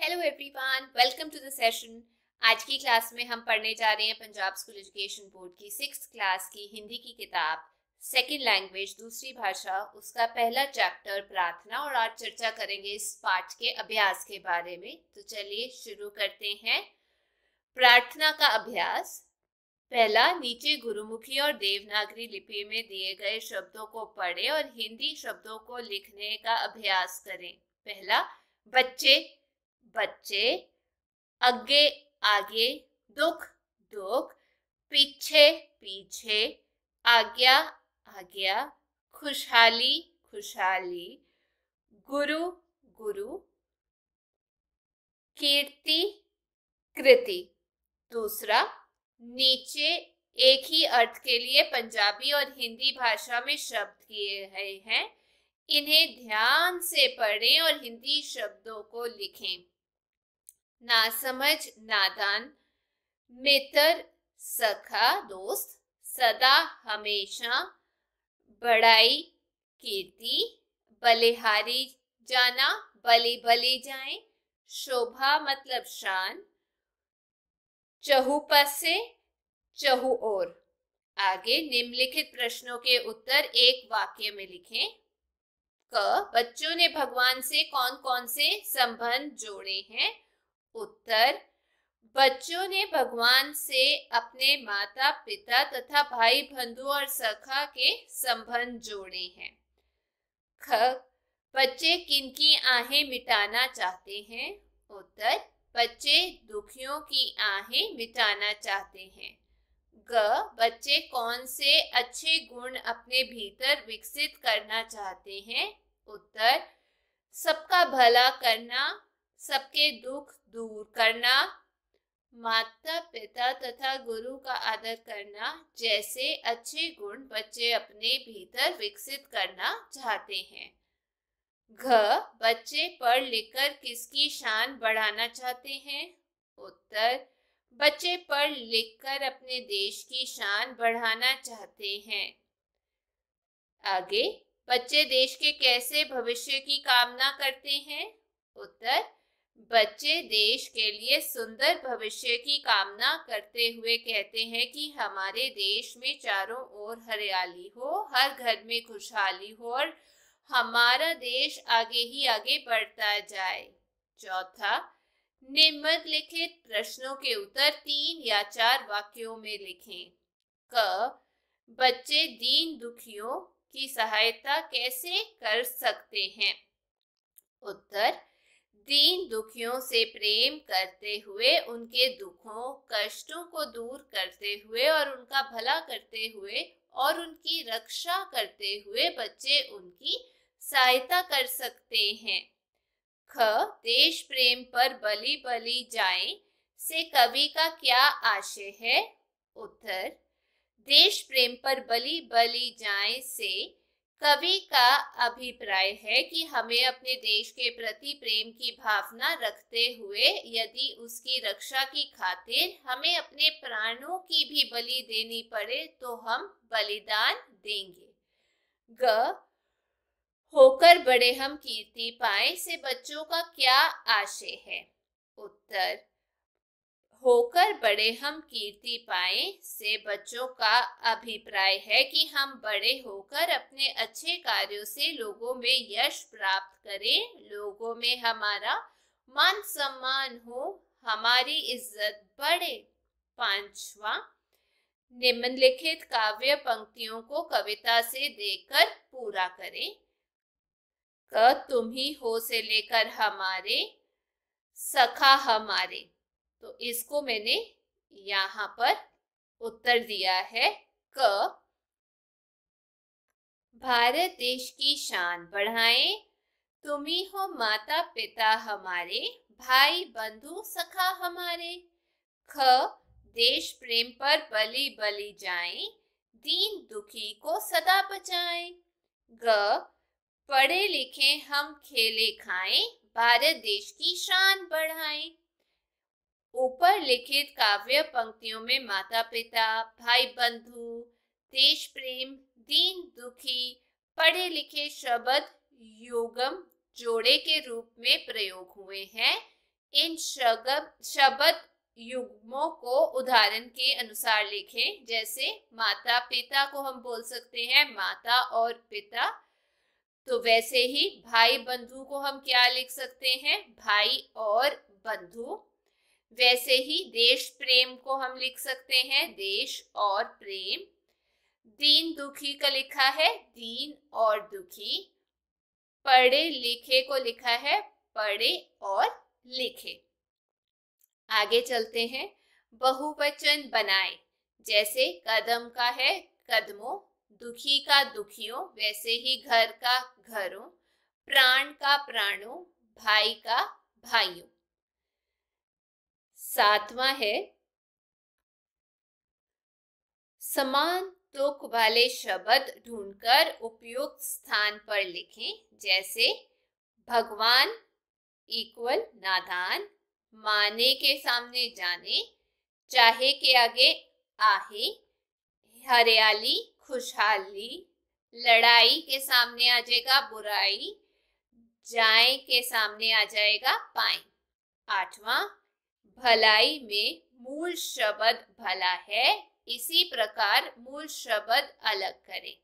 Hello everyone, welcome to the session. आज की class में हम पढ़ने जा रहे हैं पंजाब स्कूल एजुकेशन बोर्ड की 6th क्लास की हिंदी की किताब सेकंड लैंग्वेज दूसरी भाषा, उसका पहला चैप्टर प्रार्थना। और आज चर्चा करेंगे इस पाठ के अभ्यास के बारे में। तो चलिए शुरू करते हैं। प्रार्थना का अभ्यास। पहला, नीचे गुरुमुखी और देवनागरी लिपि में दिए गए शब्दों को पढ़ें और हिंदी शब्दों को लिखने का अभ्यास करें। पहला, बच्चे बच्चे, अगे आगे, दुख दुख, पीछे पीछे, आज्ञा आज्ञा, खुशहाली खुशहाली, गुरु गुरु, कीर्ति कृति। दूसरा, नीचे एक ही अर्थ के लिए पंजाबी और हिंदी भाषा में शब्द किए गए हैं, इन्हें ध्यान से पढ़ें और हिंदी शब्दों को लिखें। नासमझ नादान, मित्र सखा दोस्त, सदा हमेशा, बड़ाई कीर्ति, बलिहारी जाना, बलि बलि जाए, शोभा मतलब शान, चहुपसे चहु ओर। आगे निम्नलिखित प्रश्नों के उत्तर एक वाक्य में लिखें। क, बच्चों ने भगवान से कौन कौन से संबंध जोड़े हैं? उत्तर, बच्चों ने भगवान से अपने माता पिता तथा भाई बंधु और सखा के संबंध जोड़े हैं। ख, बच्चे किनकी आहें मिटाना चाहते हैं? उत्तर, बच्चे दुखियों की आहें मिटाना चाहते हैं। ग, बच्चे कौन से अच्छे गुण अपने भीतर विकसित करना चाहते हैं? उत्तर, सबका भला करना, सबके दुख दूर करना, माता पिता तथा गुरु का आदर करना जैसे अच्छे गुण बच्चे अपने भीतर विकसित करना चाहते हैं। घ, बच्चे पढ़ लिखकर किसकी शान बढ़ाना चाहते हैं? उत्तर, बच्चे पढ़ लिखकर अपने देश की शान बढ़ाना चाहते हैं। आगे, बच्चे देश के कैसे भविष्य की कामना करते हैं? उत्तर, बच्चे देश के लिए सुंदर भविष्य की कामना करते हुए कहते हैं कि हमारे देश में चारों ओर हरियाली हो, हर घर में खुशहाली हो और हमारा देश आगे ही आगे बढ़ता जाए। चौथा, निम्नलिखित प्रश्नों के उत्तर 3 या 4 वाक्यों में लिखें। क, बच्चे दीन दुखियों की सहायता कैसे कर सकते हैं? उत्तर, दीन दुखियों से प्रेम करते हुए, उनके दुखों कष्टों को दूर करते हुए और उनका भला करते हुए और उनकी रक्षा करते हुए बच्चे उनकी सहायता कर सकते हैं। ख, देश प्रेम पर बलि बलि जाए से कवि का क्या आशय है? उत्तर, देश प्रेम पर बलि बलि जाए से कवि का अभिप्राय है कि हमें अपने देश के प्रति प्रेम की भावना रखते हुए यदि उसकी रक्षा की खातिर हमें अपने प्राणों की भी बलि देनी पड़े तो हम बलिदान देंगे। ग, होकर बड़े हम कीर्ति पाए से बच्चों का क्या आशय है? उत्तर, होकर बड़े हम कीर्ति पाए से बच्चों का अभिप्राय है कि हम बड़े होकर अपने अच्छे कार्यों से लोगों में यश प्राप्त करें, लोगों में हमारा मान सम्मान हो, हमारी इज्जत बढ़े। पांचवा, निम्नलिखित काव्य पंक्तियों को कविता से देकर पूरा करें। क, तुम ही हो से लेकर हमारे, सखा हमारे। तो इसको मैंने यहाँ पर उत्तर दिया है। क, भारत देश की शान बढ़ाएं, तुम ही हो माता पिता हमारे, भाई बंधु सखा हमारे। ख, देश प्रेम पर बलि बलि जाएं, दीन दुखी को सदा बचाएं। ग, पढ़े लिखे हम खेले खाएं, भारत देश की शान बढ़ाएं। ऊपर लिखित काव्य पंक्तियों में माता पिता, भाई बंधु, देश प्रेम, दीन दुखी, पढ़े लिखे शब्द युगम जोड़े के रूप में प्रयोग हुए हैं। इन शब्द युग्मों को उदाहरण के अनुसार लिखें। जैसे माता पिता को हम बोल सकते हैं माता और पिता, तो वैसे ही भाई बंधु को हम क्या लिख सकते हैं, भाई और बंधु। वैसे ही देश प्रेम को हम लिख सकते हैं देश और प्रेम। दीन दुखी का लिखा है दीन और दुखी। पढ़े लिखे को लिखा है पढ़े और लिखे। आगे चलते हैं, बहुवचन बनाए। जैसे कदम का है कदमों, दुखी का दुखियों, वैसे ही घर का घरों, प्राण का प्राणों, भाई का भाइयों। सातवां है, समान तुक वाले शब्द ढूंढकर उपयुक्त स्थान पर लिखें। जैसे भगवान इक्वल नादान, माने के सामने जाने, चाहे के आगे आहे, हरियाली खुशहाली, लड़ाई के सामने आ जाएगा बुराई, जाए के सामने आ जाएगा पाए। आठवां, भलाई में मूल शब्द भला है, इसी प्रकार मूल शब्द अलग करें।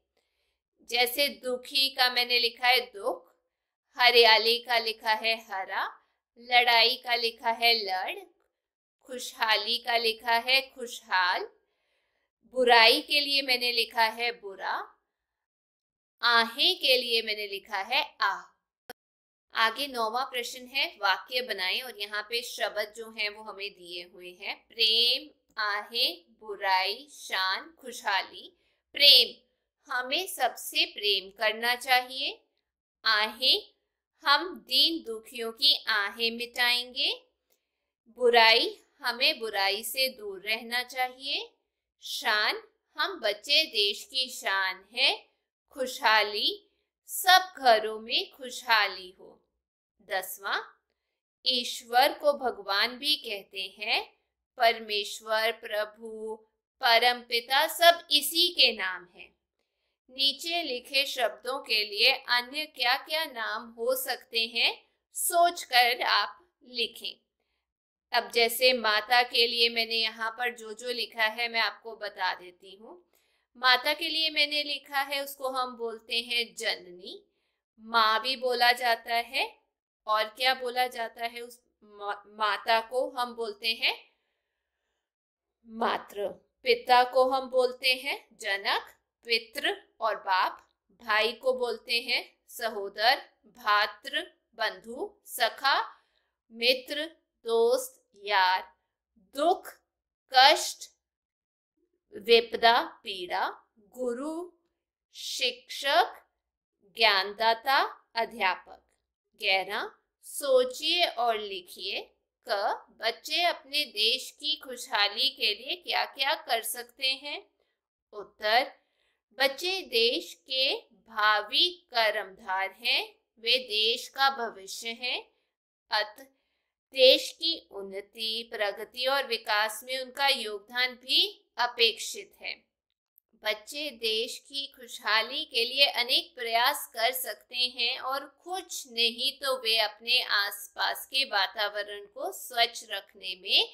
जैसे दुखी का मैंने लिखा है दुख, हरियाली का लिखा है हरा, लड़ाई का लिखा है लड़, खुशहाली का लिखा है खुशहाल, बुराई के लिए मैंने लिखा है बुरा, आहे के लिए मैंने लिखा है आह। आगे 9वां प्रश्न है, वाक्य बनाएं और यहाँ पे शब्द जो हैं वो हमें दिए हुए हैं। प्रेम, आहे, बुराई, शान, खुशहाली। प्रेम, हमें सबसे प्रेम करना चाहिए। आहे, हम दीन दुखियों की आहें मिटाएंगे। बुराई, हमें बुराई से दूर रहना चाहिए। शान, हम बच्चे देश की शान है। खुशहाली, सब घरों में खुशहाली हो। 10वां, ईश्वर को भगवान भी कहते हैं। परमेश्वर, प्रभु, परमपिता सब इसी के नाम हैं। नीचे लिखे शब्दों के लिए अन्य क्या क्या नाम हो सकते हैं, सोचकर आप लिखें। अब जैसे माता के लिए मैंने यहाँ पर जो जो लिखा है मैं आपको बता देती हूँ। माता के लिए मैंने लिखा है उसको हम बोलते हैं जननी, माँ भी बोला जाता है। और क्या बोला जाता है उस माता को हम बोलते हैं मातृ। पिता को हम बोलते हैं जनक, पितृ और बाप। भाई को बोलते हैं सहोदर, भातृ, बंधु, सखा, मित्र, दोस्त, यार। दुख, कष्ट, विपदा, पीड़ा। गुरु, शिक्षक, ज्ञानदाता, अध्यापक। 11, सोचिए और लिखिए। क, बच्चे अपने देश की खुशहाली के लिए क्या क्या कर सकते हैं। उत्तर, बच्चे देश के भावी कर्मधार हैं, वे देश का भविष्य हैं। अतः देश की उन्नति, प्रगति और विकास में उनका योगदान भी अपेक्षित है। बच्चे देश की खुशहाली के लिए अनेक प्रयास कर सकते हैं और कुछ नहीं तो वे अपने आसपास के वातावरण को स्वच्छ रखने में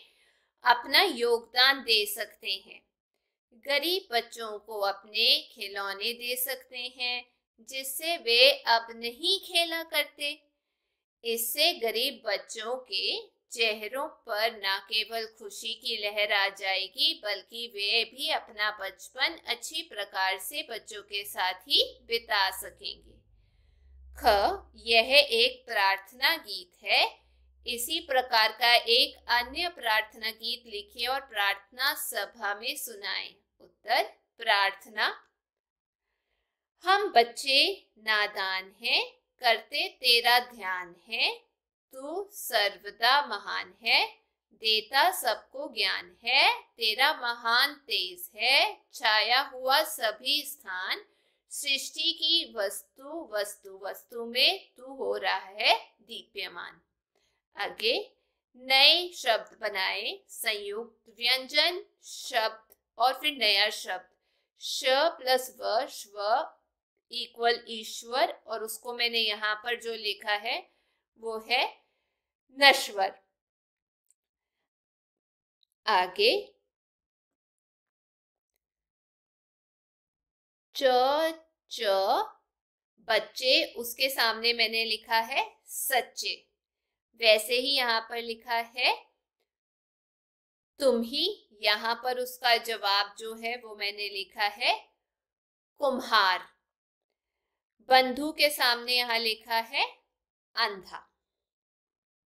अपना योगदान दे सकते हैं। गरीब बच्चों को अपने खिलौने दे सकते हैं जिससे वे अब नहीं खेला करते। इससे गरीब बच्चों के चेहरों पर न केवल खुशी की लहर आ जाएगी बल्कि वे भी अपना बचपन अच्छी प्रकार से बच्चों के साथ ही बिता सकेंगे। ख, यह एक प्रार्थना गीत है। इसी प्रकार का एक अन्य प्रार्थना गीत लिखिए और प्रार्थना सभा में सुनाएं। उत्तर, प्रार्थना। हम बच्चे नादान हैं, करते तेरा ध्यान है, तू सर्वदा महान है, देता सबको ज्ञान है, तेरा महान तेज है, छाया हुआ सभी स्थान, सृष्टि की वस्तु वस्तु वस्तु में तू हो रहा है दीप्यमान। आगे नए शब्द बनाए, संयुक्त व्यंजन शब्द और फिर नया शब्द। श प्लस व, श्व इक्वल ईश्वर, और उसको मैंने यहाँ पर जो लिखा है वो है नश्वर। आगे च च बच्चे, उसके सामने मैंने लिखा है सच्चे। वैसे ही यहाँ पर लिखा है तुम ही, यहाँ पर उसका जवाब जो है वो मैंने लिखा है कुम्हार। बंधु के सामने यहाँ लिखा है अंधा।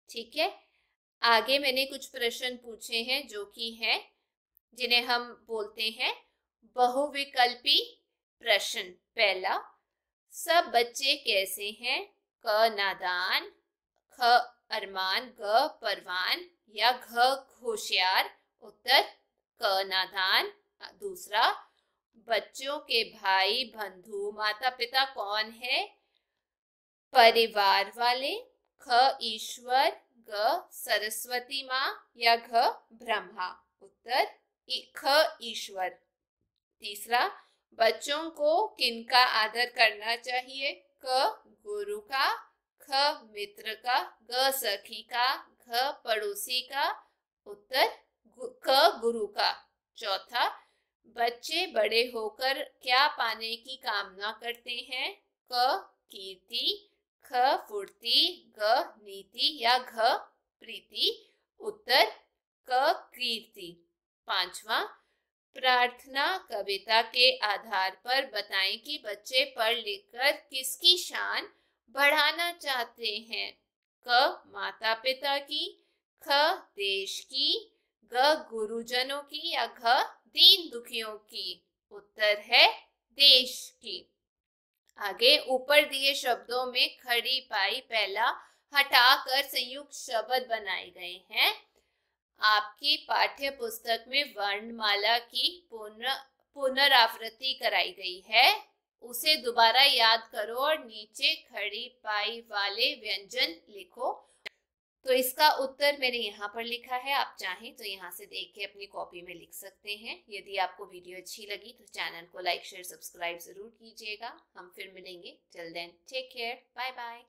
ठीक है, आगे मैंने कुछ प्रश्न पूछे हैं जो कि हैं, जिन्हें हम बोलते हैं बहुविकल्पी प्रश्न। पहला, सब बच्चे कैसे हैं? क नादान, ख अरमान, ग परवान या घ होशियार। उत्तर क नादान। दूसरा, बच्चों के भाई बंधु माता पिता कौन है? परिवार वाले, ख ईश्वर, ग सरस्वती माँ या घ ब्रह्मा। उत्तर ख ईश्वर। तीसरा, बच्चों को किनका आदर करना चाहिए? क गुरु का, ख मित्र का, ग सखी का, घ पड़ोसी का। उत्तर क गुरु का। चौथा, बच्चे बड़े होकर क्या पाने की कामना करते हैं? क कीर्ति, ख फुर्ती, ग नीति या घ प्रीति। उत्तर क कीर्ति। पांचवा, प्रार्थना कविता के आधार पर बताएं कि बच्चे पढ़ लिखकर किसकी शान बढ़ाना चाहते हैं? क माता पिता की, ख देश की, ग गुरुजनों की या घ दीन दुखियों की। उत्तर है देश की। आगे ऊपर दिए शब्दों में खड़ी पाई पहला हटाकर संयुक्त शब्द बनाए गए हैं। आपकी पाठ्य पुस्तक में वर्णमाला की पुनरावृत्ति कराई गई है, उसे दोबारा याद करो और नीचे खड़ी पाई वाले व्यंजन लिखो। तो इसका उत्तर मैंने यहाँ पर लिखा है, आप चाहें तो यहाँ से देख के अपनी कॉपी में लिख सकते हैं। यदि आपको वीडियो अच्छी लगी तो चैनल को लाइक शेयर सब्सक्राइब जरूर कीजिएगा। हम फिर मिलेंगे। Till then take care, bye bye.